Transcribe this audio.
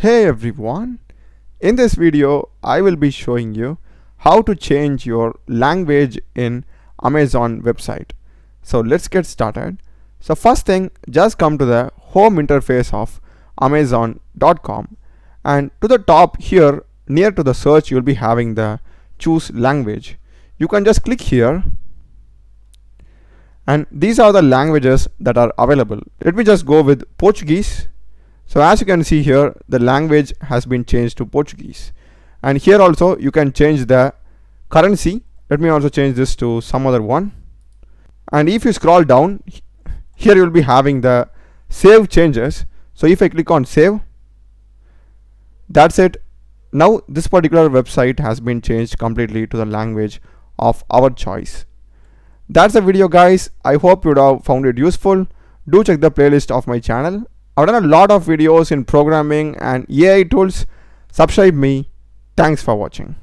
Hey everyone, in this video I will be showing you how to change your language in Amazon website. So let's get started. So first thing, just come to the home interface of amazon.com, and to the top here near to the search you'll be having the choose language. You can just click here, and these are the languages that are available. Let me just go with Portuguese. So as you can see here, the language has been changed to Portuguese, and here also you can change the currency. Let me also change this to some other one, and if you scroll down here you'll be having the save changes. So if I click on save, that's it. Now this particular website has been changed completely to the language of our choice. That's the video, guys. I hope you would have found it useful. Do check the playlist of my channel. I've done a lot of videos in programming and AI tools. Subscribe me. Thanks for watching.